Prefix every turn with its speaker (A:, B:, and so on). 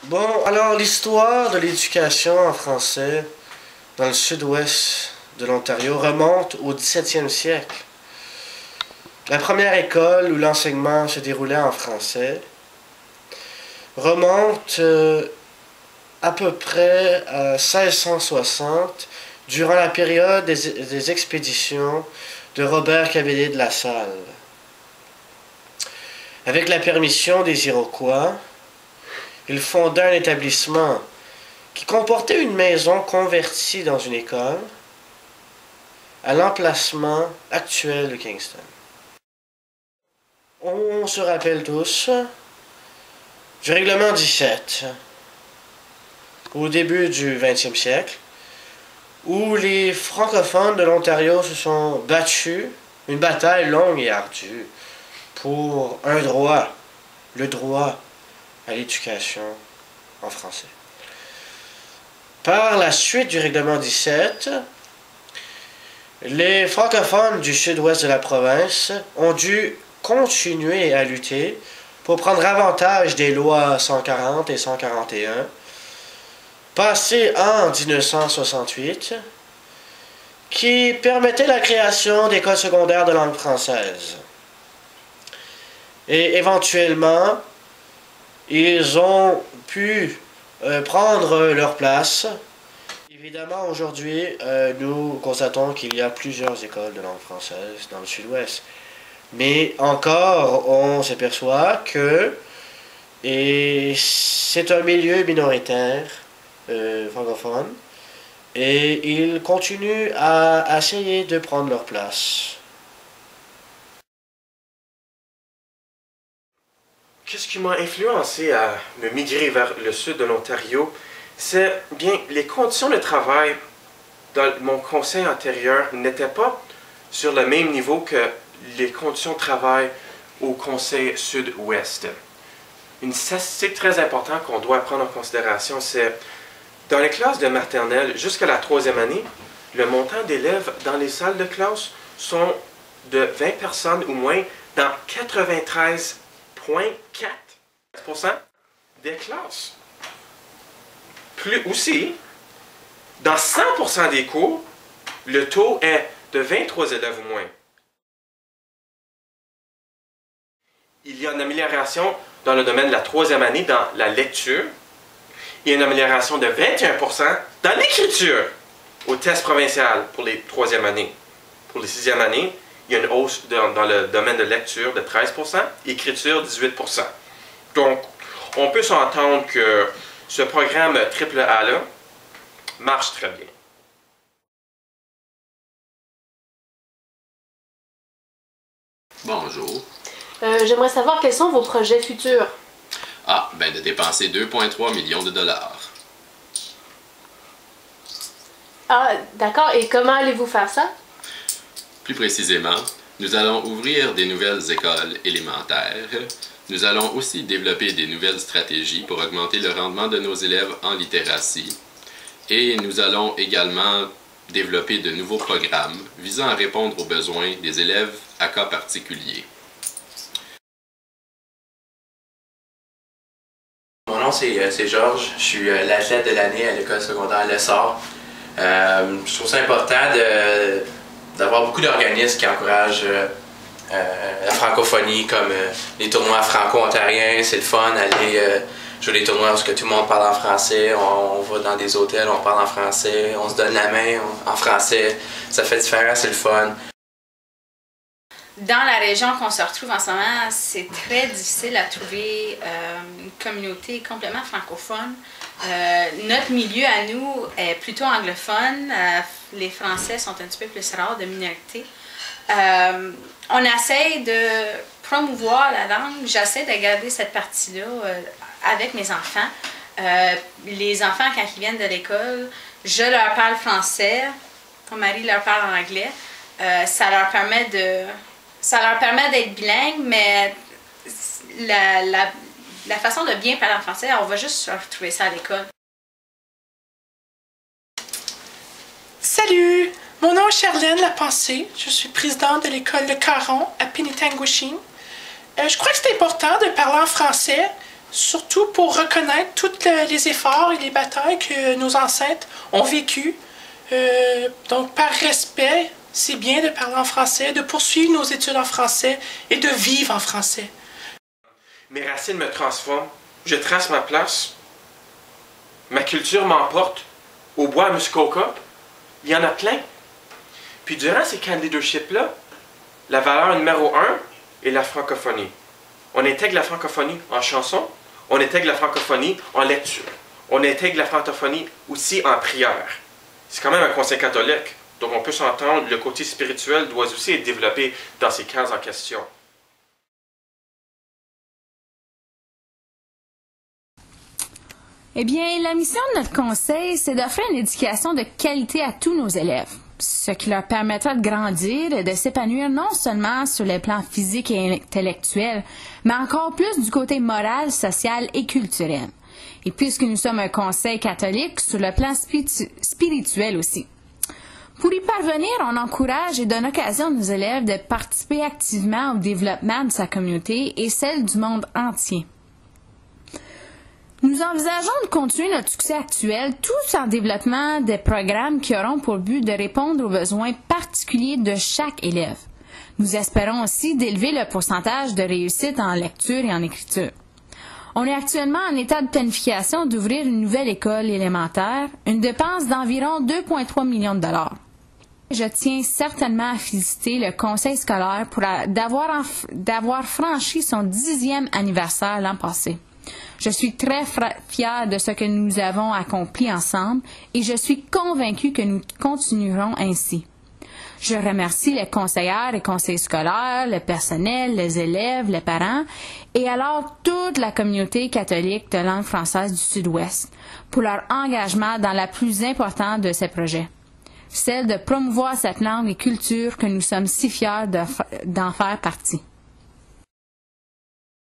A: Bon, alors l'histoire de l'éducation en français dans le sud-ouest de l'Ontario remonte au 17e siècle. La première école où l'enseignement se déroulait en français remonte à peu près à 1660, durant la période des expéditions de Robert Cavelier de La Salle. Avec la permission des Iroquois, il fonda un établissement qui comportait une maison convertie dans une école à l'emplacement actuel de Kingston. On se rappelle tous du règlement 17, au début du 20e siècle, où les francophones de l'Ontario se sont battus, une bataille longue et ardue, pour un droit, le droit à l'éducation en français. Par la suite du règlement 17, les francophones du sud-ouest de la province ont dû continuer à lutter pour prendre avantage des lois 140 et 141, passées en 1968, qui permettaient la création d'écoles secondaires de langue française. Et éventuellement, ils ont pu prendre leur place. Évidemment, aujourd'hui, nous constatons qu'il y a plusieurs écoles de langue française dans le sud-ouest. Mais encore, on s'aperçoit que c'est un milieu minoritaire francophone et ils continuent à essayer de prendre leur place.
B: Qu'est-ce qui m'a influencé à me migrer vers le sud de l'Ontario? C'est bien les conditions de travail dans mon conseil antérieur n'étaient pas sur le même niveau que les conditions de travail au conseil sud-ouest. Une statistique très importante qu'on doit prendre en considération, c'est dans les classes de maternelle jusqu'à la 3e année, le montant d'élèves dans les salles de classe sont de 20 personnes ou moins dans 93,4% des classes. Plus aussi, dans 100% des cours, le taux est de 23 élèves ou moins. Il y a une amélioration dans le domaine de la 3e année dans la lecture. Il y a une amélioration de 21% dans l'écriture au test provincial pour les 3e années. Pour les 6e années, il y a une hausse dans le domaine de lecture de 13%, écriture 18%. Donc, on peut s'entendre que ce programme AAA-là marche très bien.
C: Bonjour.
D: J'aimerais savoir quels sont vos projets futurs.
C: De dépenser 2,3 millions de dollars.
D: Ah, d'accord. Et comment allez-vous faire ça?
C: Plus précisément, nous allons ouvrir des nouvelles écoles élémentaires. Nous allons aussi développer des nouvelles stratégies pour augmenter le rendement de nos élèves en littératie. Et nous allons également développer de nouveaux programmes visant à répondre aux besoins des élèves à cas particuliers.
E: Mon nom c'est Georges, je suis l'athlète de l'année à l'école secondaire Lessard. Je trouve ça important d'avoir beaucoup d'organismes qui encouragent la francophonie, comme les tournois franco-ontariens. C'est le fun d'aller jouer des tournois où tout le monde parle en français, on va dans des hôtels, on parle en français, on se donne la main en français, ça fait différent, c'est le fun.
F: Dans la région qu'on se retrouve en ce moment, c'est très difficile à trouver une communauté complètement francophone. Notre milieu à nous est plutôt anglophone. Les Français sont un petit peu plus rares de minorité. On essaie de promouvoir la langue. J'essaie de garder cette partie-là avec mes enfants. Les enfants, quand ils viennent de l'école, je leur parle français. Mon mari leur parle anglais. Ça leur permet d'être bilingues, mais la façon de bien parler en français, on va juste retrouver ça à l'école.
G: Salut! Mon nom est Charlène Lapensée. Je suis présidente de l'école Le Caron à Penetanguishene. Je crois que c'est important de parler en français surtout pour reconnaître tous les efforts et les batailles que nos ancêtres ont vécues. Donc, par respect, c'est bien de parler en français, de poursuivre nos études en français et de vivre en français.
B: Mes racines me transforment, je trace ma place, ma culture m'emporte. Au bois à Muskoka, il y en a plein. Puis durant ces camps de leadership-là, la valeur numéro 1 est la francophonie. On intègre la francophonie en chanson, on intègre la francophonie en lecture, on intègre la francophonie aussi en prière. C'est quand même un conseil catholique, donc on peut s'entendre, le côté spirituel doit aussi être développé dans ces camps en question.
F: Eh bien, la mission de notre conseil, c'est d'offrir une éducation de qualité à tous nos élèves, ce qui leur permettra de grandir et de s'épanouir non seulement sur les plans physiques et intellectuels, mais encore plus du côté moral, social et culturel. Et puisque nous sommes un conseil catholique, sur le plan spirituel aussi. Pour y parvenir, on encourage et donne occasion à nos élèves de participer activement au développement de sa communauté et celle du monde entier. Nous envisageons de continuer notre succès actuel tout en développement des programmes qui auront pour but de répondre aux besoins particuliers de chaque élève. Nous espérons aussi d'élever le pourcentage de réussite en lecture et en écriture. On est actuellement en état de planification d'ouvrir une nouvelle école élémentaire, une dépense d'environ 2,3 millions de dollars. Je tiens certainement à féliciter le conseil scolaire pour d'avoir franchi son 10e anniversaire l'an passé. Je suis très fière de ce que nous avons accompli ensemble et je suis convaincue que nous continuerons ainsi. Je remercie les conseillères et conseillers scolaires, le personnel, les élèves, les parents et alors toute la communauté catholique de langue française du Sud-Ouest pour leur engagement dans la plus importante de ces projets, celle de promouvoir cette langue et culture que nous sommes si fiers d'en faire partie.